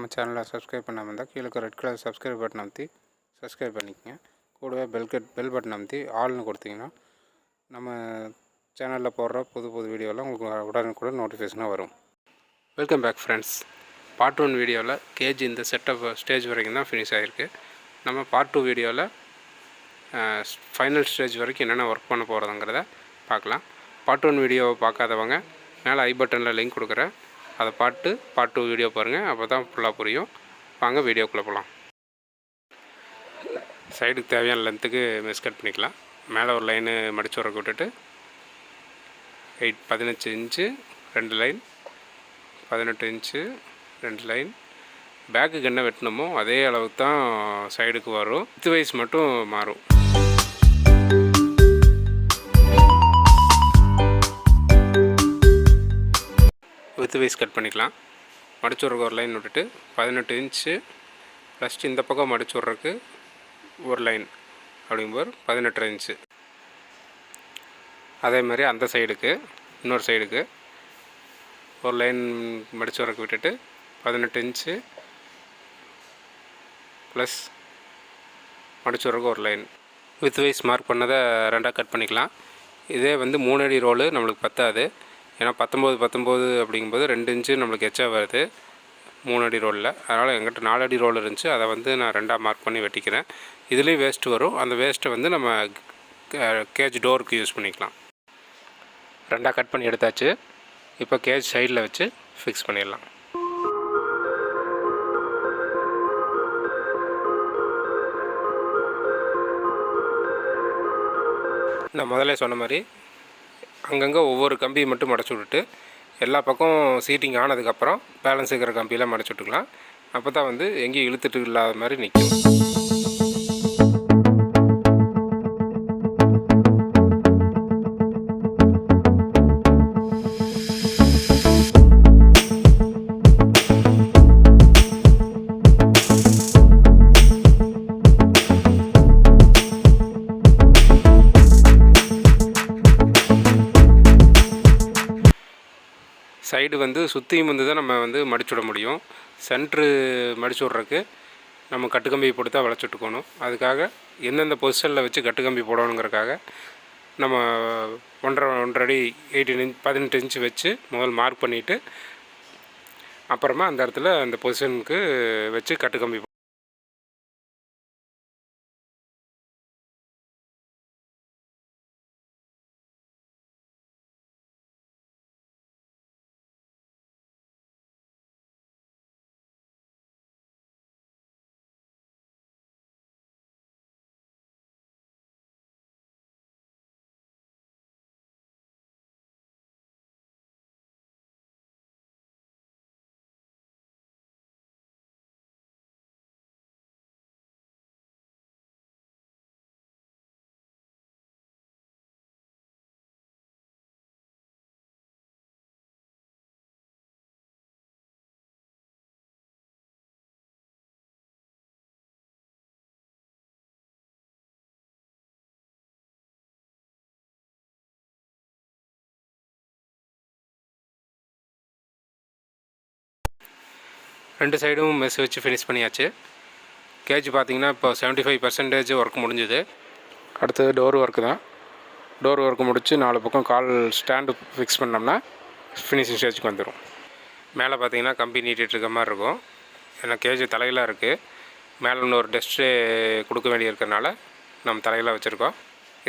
நம்ம சேனலை சப்ஸ்கிரைப் பண்ணாமல் இருந்தால் கீழே இருக்க ரெட் கலர் சப்ஸ்கிரைப் பட்டன் அமைத்தி சப்ஸ்கிரைப் பண்ணிக்கங்க. கூடவே பெல் பட்டன் அமைத்தி ஆல்னு கொடுத்தீங்கன்னா நம்ம சேனலில் போடுற புது வீடியோலாம் உங்களுக்கு உடனுக்குடன் நோட்டிஃபிகேஷனாக வரும். Welcome back friends. பார்ட் 1 வீடியோவில் கேஜ் இந்த செட்டப் ஸ்டேஜ் வரைக்கும் தான் ஃபினிஷ் ஆகிருக்கு. நம்ம பார்ட் 2 வீடியோவில் ஃபைனல் ஸ்டேஜ் வரைக்கும் என்னென்ன ஒர்க் பண்ண போகிறதுங்கிறத பார்க்கலாம். பார்ட் 1 வீடியோவை பார்க்காதவங்க மேலே ஐ பட்டனில் லிங்க் கொடுக்குறேன், அதை பார்த்து பார்ட் 2 வீடியோ பாருங்கள். அப்போ தான் ஃபுல்லாக புரியும். வாங்க வீடியோக்குள்ளே போகலாம். சைடுக்கு தேவையான லென்த்துக்கு மெஸ் கட் பண்ணிக்கலாம். மேலே ஒரு லைனு மடித்து வரக்கு விட்டுட்டு 18 இன்ச்சு 2 லைன், 18 இன்ச்சு 2 லைன். பேக்குக்கு என்ன வெட்டணுமோ அதே அளவுக்கு தான் சைடுக்கு வரும். வித் வைஸ் மட்டும் மாறும். வித் வைஸ் கட் பண்ணிக்கலாம். மடிச்சு விட்றக்கு ஒரு லைன் விட்டுட்டு 18 இன்ச்சு ஃபஸ்ட்டு இந்த பக்கம் மடிச்சு விட்றக்கு ஒரு லைன் அப்படிங்கும்போது 18 இன்ச்சு. அதே மாதிரி அந்த சைடுக்கு இன்னொரு சைடுக்கு ஒரு லைன் மடிச்சு விட்றக்கு விட்டுட்டு 18 இன்ச்சு ப்ளஸ் மடிச்சு விட்றக்கு ஒரு லைன். வித் வைஸ் மார்க் பண்ணதை ரெண்டாக கட் பண்ணிக்கலாம். இதே 3 அடி ரோலு நம்மளுக்கு பத்தாது. ஏன்னா 19 அப்படிங்கும்போது 2 இன்ச்சு நம்மளுக்கு எச்சா வருது 3 அடி ரோலில். அதனால் எங்கிட்ட 4 அடி ரோல் இருந்துச்சு. அதை நான் ரெண்டாக மார்க் பண்ணி வெட்டிக்கிறேன். இதுலேயும் வேஸ்ட்டு வரும். அந்த வேஸ்ட்டை நம்ம கேஜ் டோருக்கு யூஸ் பண்ணிக்கலாம். ரெண்டாக கட் பண்ணி எடுத்தாச்சு. இப்போ கேஜ் சைடில் வச்சு ஃபிக்ஸ் பண்ணிடலாம். நான் முதல்ல சொன்ன மாதிரி அங்கங்கே ஒவ்வொரு கம்பியை மட்டும் மடிச்சு விட்டுட்டு எல்லா பக்கம் சீட்டிங் ஆனதுக்கப்புறம் பேலன்ஸ் இருக்கிற கம்பியெல்லாம் மடிச்சு விட்டுக்கலாம். அப்போ தான் எங்கேயும் இழுத்துட்டு இல்லாத மாதிரி நிற்கும். சைடு சுற்றியும் தான் நம்ம மடிச்சு விட முடியும். சென்ட்ரு மடிச்சு விட்றதுக்கு நம்ம கட்டுக்கம்பி போட்டு தான் வளைச்சுட்டுக்கணும். அதுக்காக எந்தெந்த பொசிஷனில் வச்சு கட்டுக்கம்பி போடணுங்கிறதுக்காக நம்ம 1.5 அடி 18 இன்ச்சு வச்சு முதல் மார்க் பண்ணிவிட்டு அப்புறமா அந்த இடத்துல அந்த பொசிஷனுக்கு வச்சு கட்டுக்கம்பி. ரெண்டு சைடும் மெஸ் வச்சு ஃபினிஷ் பண்ணியாச்சு. கேஜ் பார்த்திங்கன்னா இப்போ 75% ஒர்க் முடிஞ்சுது. அடுத்தது டோர் ஒர்க்கு தான். டோர் ஒர்க்கு முடித்து 4 பக்கம் கால் ஸ்டாண்டு ஃபிக்ஸ் பண்ணோம்னா ஃபினிஷிங் ஸ்டேஜுக்கு வந்துடும். மேலே பார்த்திங்கன்னா கம்பி நீட்டிகிட்ருக்க மாதிரி இருக்கும். ஏன்னா கேஜ் தலையிலாக இருக்குது. மேலே இன்னொரு டெஸ்ட்ரே கொடுக்க வேண்டி இருக்கிறனால நம்ம தலையிலாக வச்சுருக்கோம்.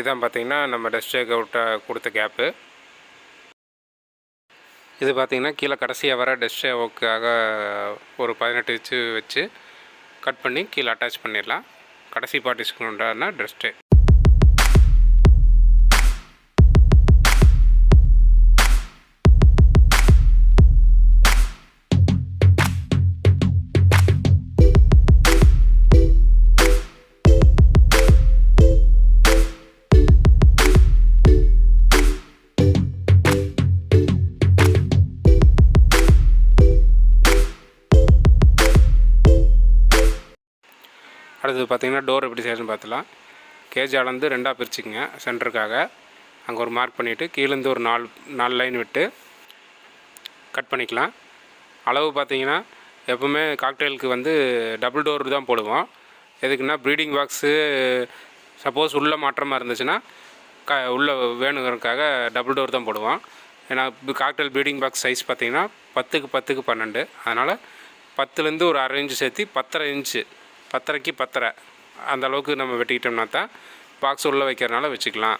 இதான் பார்த்திங்கன்னா நம்ம டெஸ்ட்ரே கொடுத்த கேப்பு. இது பார்த்திங்கன்னா கீழே கடைசியாக வர டெஸ்ட்ரே ஒர்க்காக ஒரு 18 இன்ச்சு வச்சு கட் பண்ணி கீழே அட்டாச் பண்ணிடலாம். கடைசி பார்ட்டிஷன் உண்டான டெஸ்ட்ரே. அடுத்தது பார்த்திங்கன்னா டோர் எப்படி செய்யணும்னு பார்த்துலாம். கேஜ் அளந்து ரெண்டாக பிரிச்சுக்குங்க சென்டருக்காக. அங்கே ஒரு மார்க் பண்ணிவிட்டு கீழேருந்து ஒரு 4 லைன் விட்டு கட் பண்ணிக்கலாம். அளவு பார்த்திங்கன்னா எப்போவுமே காக்டெயிலுக்கு வந்து டபுள் டோர் தான் போடுவோம். எதுக்குன்னா ப்ரீடிங் பாக்ஸு சப்போஸ் உள்ளே மாற்றமாக இருந்துச்சுன்னா உள்ளே வேணுங்கிறதுக்காக டபுள் டோர் தான் போடுவோம். ஏன்னா காக்டெயில் ப்ரீடிங் பாக்ஸ் சைஸ் பார்த்திங்கன்னா 10க்கு 10க்கு 12. அதனால் 10லேருந்து ஒரு அரை இன்ச்சு சேர்த்து 10.5 இன்ச்சு, 10.5க்கு 10.5 அந்த அளவுக்கு நம்ம வெட்டிக்கிட்டோம்னா தான் பாக்ஸ் உள்ளே வைக்கிறதுனால வச்சுக்கலாம்.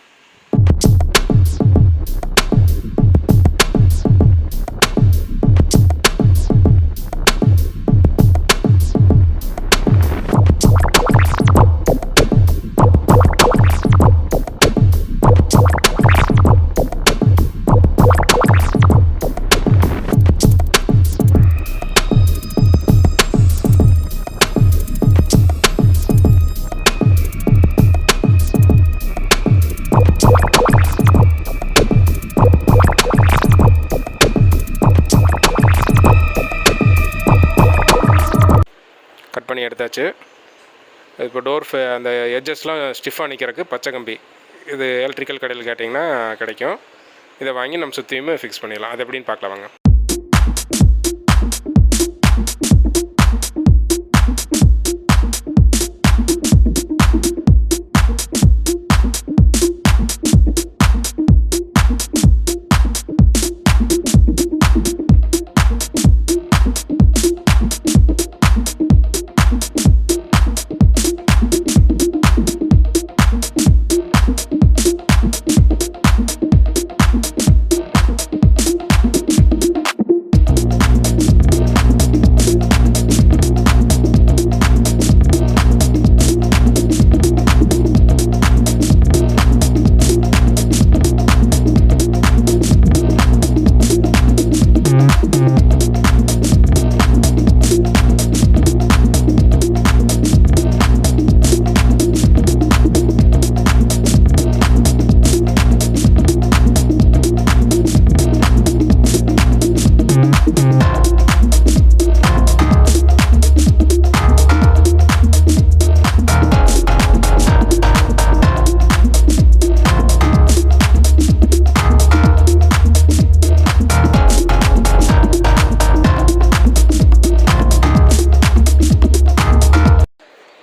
கட் பண்ணி எடுத்தாச்சு. இப்போ டோர் அந்த எட்ஜஸ்லாம் ஸ்டிஃபாக நிற்கிறதுக்கு பச்சை கம்பி, இது எலக்ட்ரிக்கல் கடையில் கேட்டிங்கன்னா கிடைக்கும். இதை வாங்கி நம்ம சுற்றியுமே ஃபிக்ஸ் பண்ணிடலாம். அது எப்படின்னு பார்க்கலாம் வாங்க.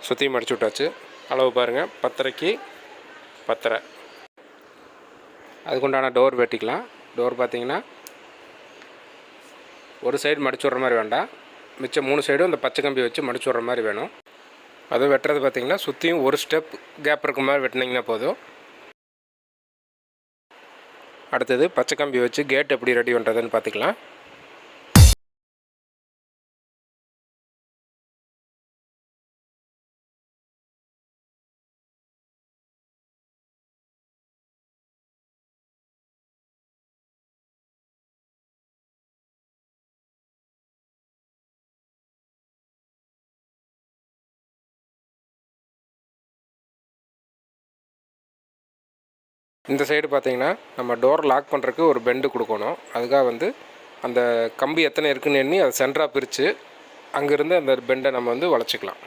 சுற்றியும் மடிச்சு விட்டாச்சு. அளவு பாருங்கள், 10.5க்கு 10.5. அதுக்குண்டான டோர் வெட்டிக்கலாம். டோர் பார்த்திங்கன்னா ஒரு சைடு மடிச்சு விட்ற மாதிரி வேண்டாம், மிச்சம் 3 சைடும் இந்த பச்சை கம்பி வச்சு மடிச்சு விட்ற மாதிரி வேணும். அதுவும் வெட்டுறது பார்த்திங்கன்னா சுற்றியும் ஒரு ஸ்டெப் கேப் இருக்க மாதிரி வெட்டினீங்கன்னா போதும். அடுத்தது பச்சை கம்பி வச்சு கேட் எப்படி ரெடி பண்ணுறதுன்னு பார்த்துக்கலாம். இந்த சைடு பார்த்திங்கன்னா நம்ம டோர் லாக் பண்ணுறதுக்கு ஒரு பெண்டு கொடுக்கணும். அதுக்காக வந்து அந்த கம்பி எத்தனை இருக்குன்னு எண்ணி அதை சென்டராக பிரித்து அங்கேருந்து அந்த பெண்டை நம்ம வந்து வளைச்சிக்கலாம்.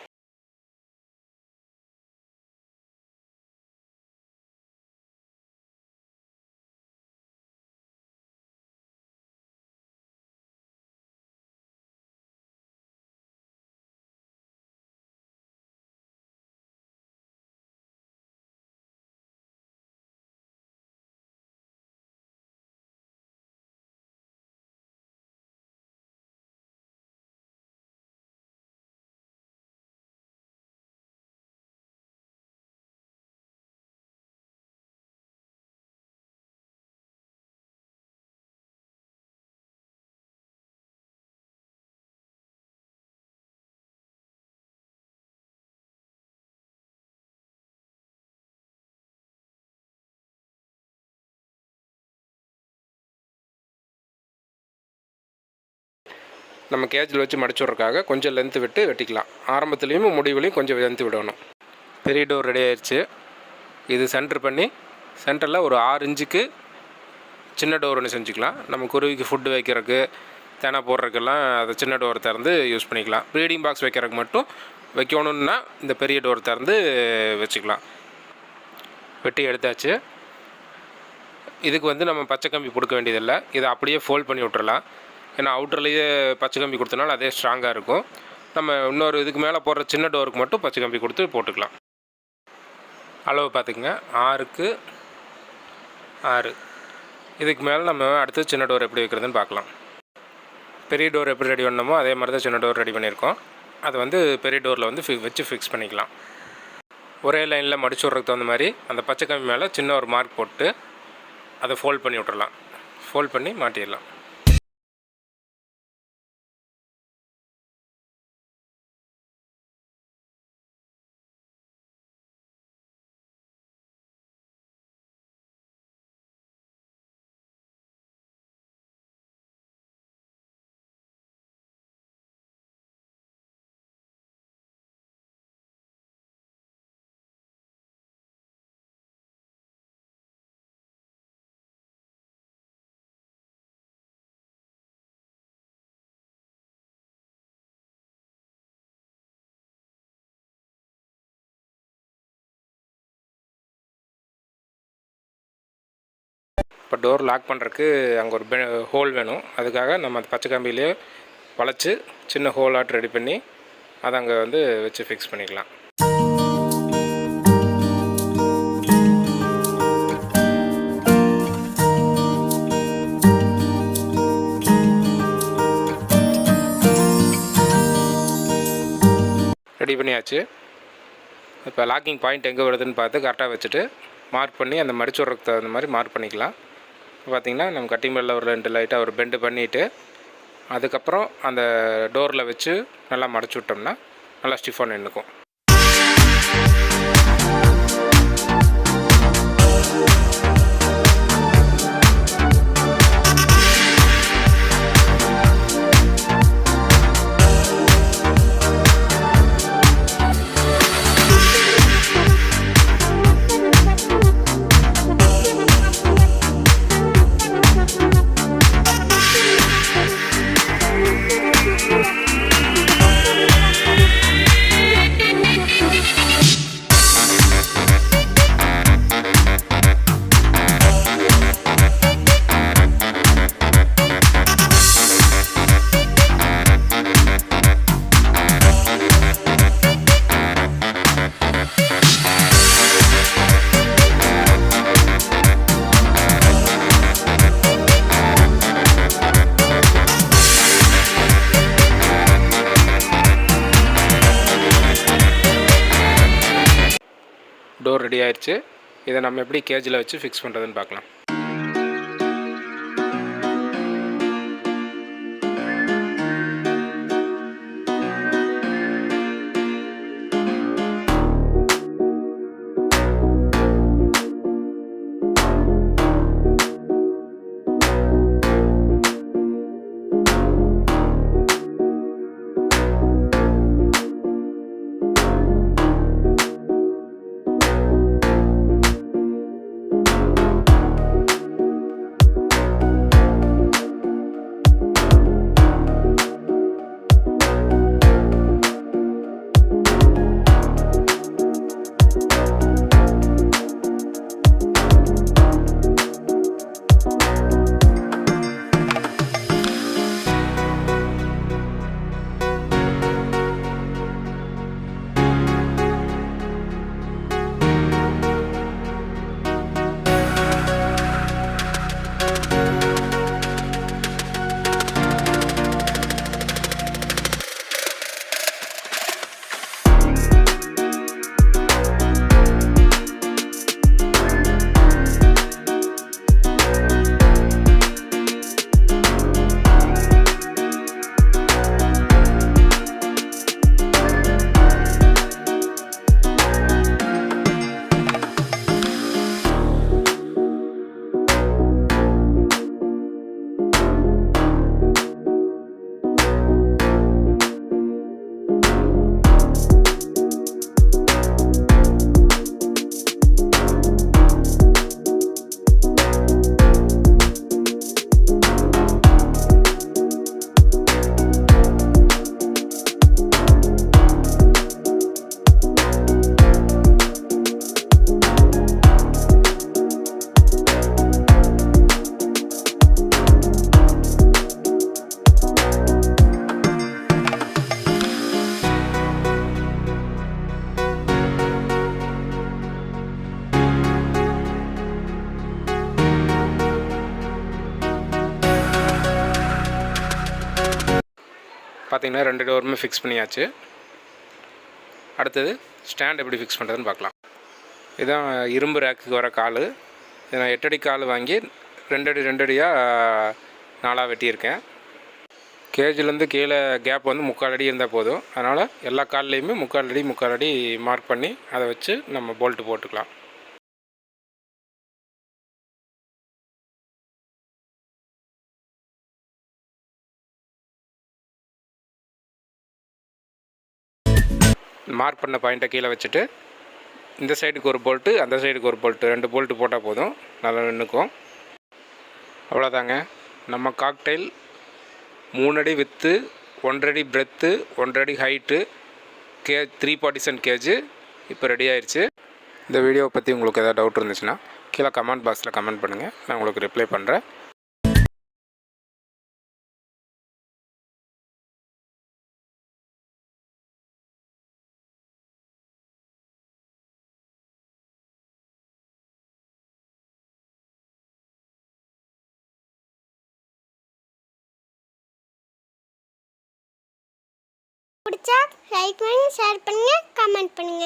நம்ம கேஜில் வச்சு மடிச்சுட்றதுக்காக கொஞ்சம் லென்த்து விட்டு வெட்டிக்கலாம். ஆரம்பத்துலேயும் முடிவுலையும் கொஞ்சம் லென்த்து விடணும். பெரிய டோர் ரெடி ஆயிடுச்சு. இது சென்டர் பண்ணி சென்டரில் ஒரு 6 இன்ச்சுக்கு சின்ன டோர் ஒன்று செஞ்சுக்கலாம். நம்ம குருவிக்கு ஃபுட்டு வைக்கிறதுக்கு, தேனை போடுறதுக்கெல்லாம் அதை சின்ன டோர் திறந்து யூஸ் பண்ணிக்கலாம். ப்ரீடிங் பாக்ஸ் வைக்கிறதுக்கு மட்டும் வைக்கணுன்னா இந்த பெரிய டோர் திறந்து வச்சுக்கலாம். வெட்டி எடுத்தாச்சு. இதுக்கு வந்து நம்ம பச்சை கம்பி கொடுக்க வேண்டியதில்லை, இதை அப்படியே ஃபோல்ட் பண்ணி விட்டுறலாம். ஏன்னா அவுட்டர்லேயே பச்சை கம்பி கொடுத்தனால அதே ஸ்ட்ராங்காக இருக்கும். நம்ம இன்னொரு இதுக்கு மேலே போடுற சின்ன டோருக்கு மட்டும் பச்சை கம்பி கொடுத்து போட்டுக்கலாம். அளவு பார்த்துக்குங்க, 6க்கு 6. இதுக்கு மேலே நம்ம அடுத்து சின்ன டோர் எப்படி வைக்கிறதுன்னு பார்க்கலாம். பெரிய டோர் எப்படி ரெடி பண்ணணுமோ அதே மாதிரி தான் சின்ன டோர் ரெடி பண்ணியிருக்கோம். அது வந்து பெரிய டோரில் வந்து வச்சு ஃபிக்ஸ் பண்ணிக்கலாம். ஒரே லைனில் மடிச்சு விட்றதுக்கு தகுந்த மாதிரி அந்த பச்சை கம்பி மேலே சின்ன ஒரு மார்க் போட்டு அதை ஃபோல்ட் பண்ணி விட்டுறலாம். ஃபோல்ட் பண்ணி மாட்டிடலாம். இப்போ டோர் லாக் பண்ணுறதுக்கு அங்கே ஒரு ஹோல் வேணும். அதுக்காக நம்ம அந்த பச்சை கம்பியிலே வளைச்சி சின்ன ஹோல் ஆட் ரெடி பண்ணி அதை அங்கே வந்து வச்சு ஃபிக்ஸ் பண்ணிக்கலாம். ரெடி பண்ணியாச்சு. இப்போ லாக்கிங் பாயிண்ட் எங்கே வருதுன்னு பார்த்து கரெக்டாக வச்சுட்டு மார்க் பண்ணி அந்த மடிச்சு விட்றதுக்கு தகுந்த மாதிரி மார்க் பண்ணிக்கலாம். இப்போ பார்த்திங்கன்னா நம்ம கட்டிங் மேலே ஒரு 2 லைட்டாக ஒரு பெண்டு பண்ணிவிட்டு அதுக்கப்புறம் அந்த டோரில் வச்சு நல்லா மடிச்சு விட்டோம்னா நல்லா ஸ்டிஃபாக நின்றுக்கும். டோர் ரெடி ஆயிடுச்சு. இதை நம்ம எப்படி கேஜில் வச்சு ஃபிக்ஸ் பண்ணுறதுன்னு பார்க்கலாம். பார்த்திங்கன்னா 2 டோருமே ஃபிக்ஸ் பண்ணியாச்சு. அடுத்தது ஸ்டாண்ட் எப்படி ஃபிக்ஸ் பண்ணுறதுன்னு பார்க்கலாம். இதுதான் இரும்பு ரேக்குக்கு வர கால். இதை நான் 8 அடி கால் வாங்கி 2 அடி 2 அடியாக 4ஆக வெட்டியிருக்கேன். கேஜிலேருந்து கீழே கேப் வந்து 3/4 அடி இருந்தால் போதும். அதனால் எல்லா கால்லையுமே 3/4 அடி மார்க் பண்ணி அதை வச்சு நம்ம போல்ட்டு போட்டுக்கலாம். மார்க் பண்ண பாயிண்ட்டை கீழே வச்சுட்டு இந்த சைடுக்கு ஒரு போல்ட்டு, அந்த சைடுக்கு ஒரு போல்ட்டு, 2 போல்ட்டு போட்டால் போதும், நல்லா நின்றுக்கும். அவ்வளோதாங்க. நம்ம காக்டெயில் 3 அடி வித்து, 1.5 அடி பிரெத்து, 1.5 அடி ஹைட்டு, 347 கேஜி இப்போ ரெடி ஆயிடுச்சு. இந்த வீடியோவை பற்றி உங்களுக்கு எதாவது டவுட் இருந்துச்சுன்னா கீழே கமெண்ட் பாக்ஸில் கமெண்ட் பண்ணுங்கள், நான் உங்களுக்கு ரிப்ளை பண்ணுறேன். பிடிச்சா லைக் பண்ணுங்க, ஷேர் பண்ணுங்க, கமெண்ட் பண்ணுங்க.